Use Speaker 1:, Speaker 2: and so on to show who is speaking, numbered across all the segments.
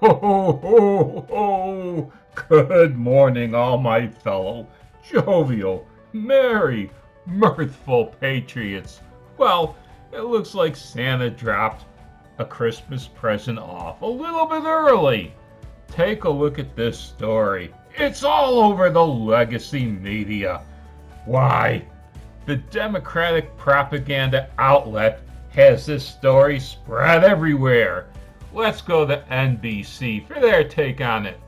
Speaker 1: Ho, ho, ho! Good morning, all my fellow jovial, merry, mirthful patriots. Well, it looks like Santa dropped a Christmas present off a little bit early. Take a look at this story. It's all over the legacy media. Why? The Democratic propaganda outlet has this story spread everywhere. Let's go to NBC for their take on it.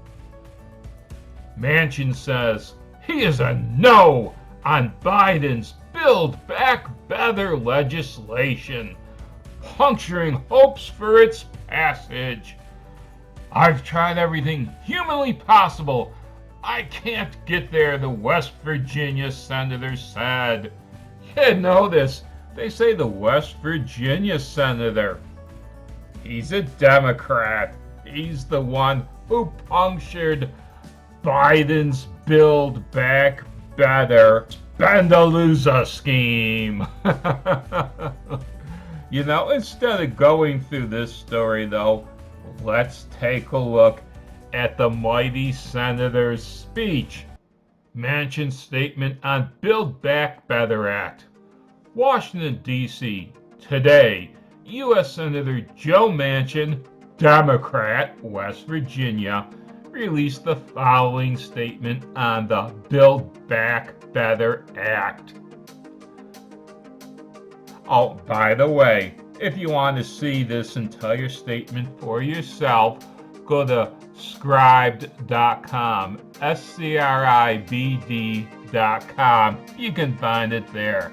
Speaker 1: Manchin says he is a no on Biden's Build Back Better legislation, puncturing hopes for its passage. I've tried everything humanly possible. I can't get there, the West Virginia senator said. You know this. They say the West Virginia senator. He's a Democrat. He's the one who punctured Biden's Build Back Better Spendalooza scheme. Instead of going through this story, though, let's take a look at the mighty senator's speech. Manchin's statement on Build Back Better Act. Washington, D.C. Today, U.S. Senator Joe Manchin, Democrat, West Virginia, released the following statement on the Build Back Better Act. Oh, by the way, if you want to see this entire statement for yourself, go to scribd.com, scribd.com. You can find it there.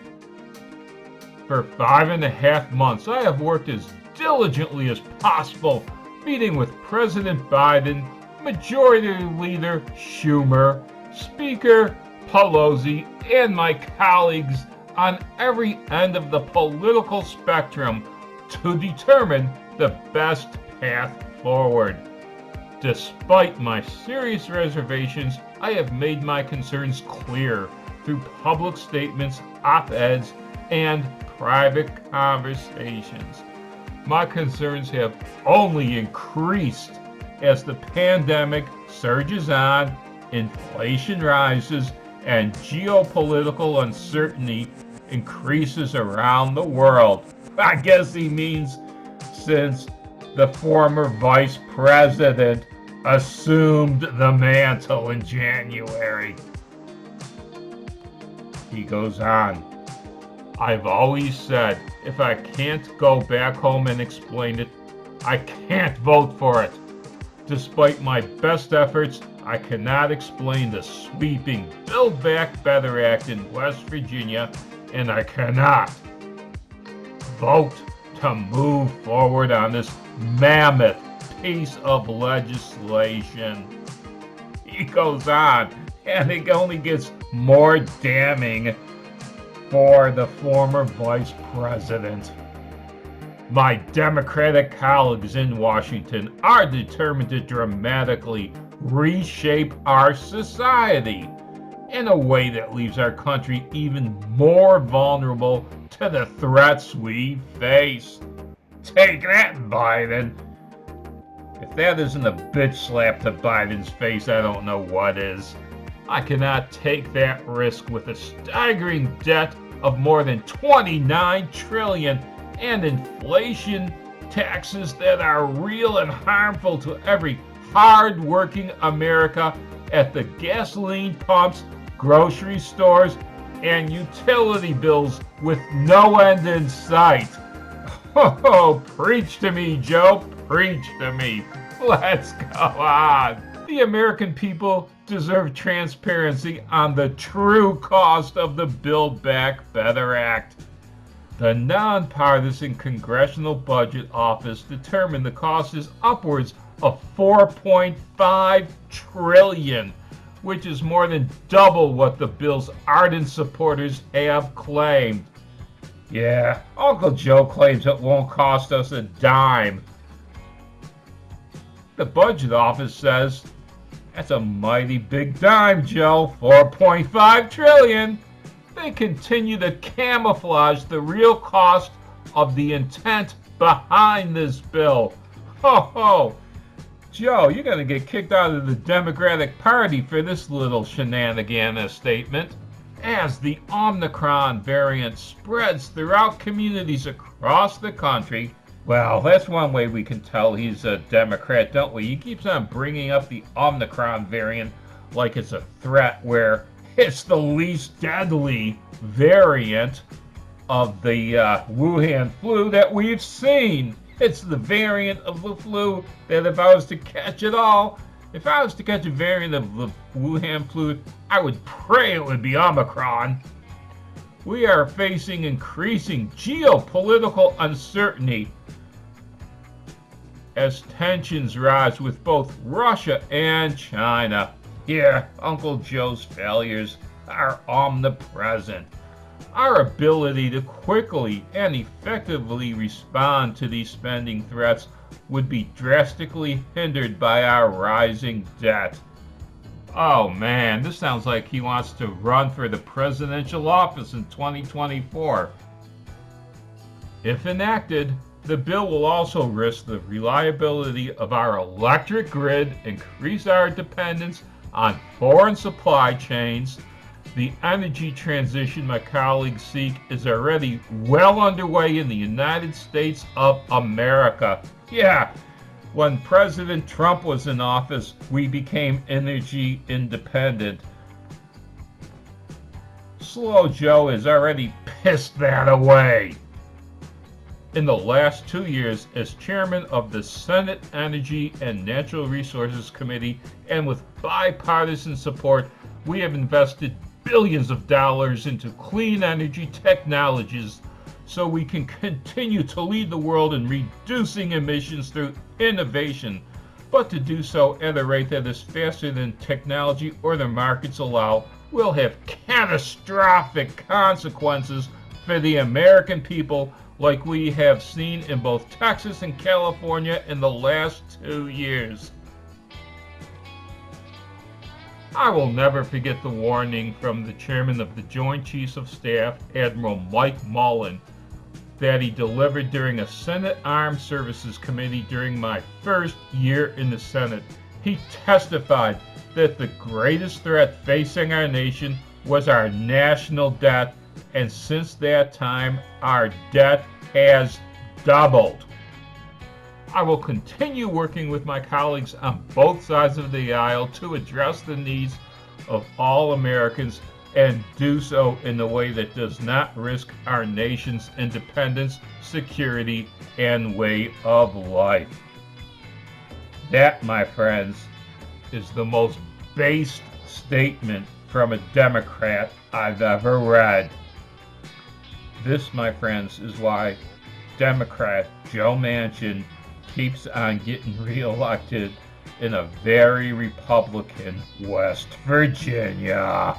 Speaker 1: For 5.5 months, I have worked as diligently as possible, meeting with President Biden, Majority Leader Schumer, Speaker Pelosi, and my colleagues on every end of the political spectrum to determine the best path forward. Despite my serious reservations, I have made my concerns clear through public statements, op-eds, and private conversations. My concerns have only increased as the pandemic surges on, inflation rises, and geopolitical uncertainty increases around the world. I guess he means since the former vice president assumed the mantle in January. He goes on. I've always said if I can't go back home and explain it, I can't vote for it. Despite my best efforts, I cannot explain the sweeping Build Back Better Act in West Virginia, and I cannot vote to move forward on this mammoth piece of legislation. He goes on, and it only gets more damning for the former vice president. My Democratic colleagues in Washington are determined to dramatically reshape our society in a way that leaves our country even more vulnerable to the threats we face. Take that, Biden. If that isn't a bitch slap to Biden's face, I don't know what is. I cannot take that risk with a staggering debt of more than $29 trillion and inflation, taxes that are real and harmful to every hard-working America at the gasoline pumps, grocery stores, and utility bills with no end in sight. Oh, preach to me, Joe, preach to me. Let's go on. The American people deserve transparency on the true cost of the Build Back Better Act. The nonpartisan Congressional Budget Office determined the cost is upwards of $4.5 trillion, which is more than double what the bill's ardent supporters have claimed. Yeah, Uncle Joe claims it won't cost us a dime. The Budget Office says, that's a mighty big dime, Joe, $4.5 trillion. They continue to camouflage the real cost of the intent behind this bill. Ho ho! Joe, you're going to get kicked out of the Democratic Party for this little shenanigan statement. As the Omicron variant spreads throughout communities across the country, well, that's one way we can tell he's a Democrat, don't we? He keeps on bringing up the Omicron variant like it's a threat, where it's the least deadly variant of the Wuhan flu that we've seen. It's the variant of the flu that if I was to catch it all, if I was to catch a variant of the Wuhan flu, I would pray it would be Omicron. We are facing increasing geopolitical uncertainty as tensions rise with both Russia and China. Yeah, Uncle Joe's failures are omnipresent. Our ability to quickly and effectively respond to these spending threats would be drastically hindered by our rising debt. Oh man, this sounds like he wants to run for the presidential office in 2024. If enacted, the bill will also risk the reliability of our electric grid, increase our dependence on foreign supply chains. The energy transition my colleagues seek is already well underway in the United States of America. Yeah, when President Trump was in office, we became energy independent. Slow Joe has already pissed that away. In the last 2 years, as chairman of the Senate Energy and Natural Resources Committee, and with bipartisan support, we have invested billions of dollars into clean energy technologies so we can continue to lead the world in reducing emissions through innovation, but to do so at a rate that is faster than technology or the markets allow will have catastrophic consequences for the American people, like we have seen in both Texas and California in the last 2 years. I will never forget the warning from the chairman of the Joint Chiefs of Staff, Admiral Mike Mullen, that he delivered during a Senate Armed Services Committee during my first year in the Senate. He testified that the greatest threat facing our nation was our national debt, and since that time, our debt has doubled. I will continue working with my colleagues on both sides of the aisle to address the needs of all Americans and do so in a way that does not risk our nation's independence, security, and way of life. That, my friends, is the most based statement from a Democrat I've ever read. This, my friends, is why Democrat Joe Manchin keeps on getting reelected in a very Republican West Virginia.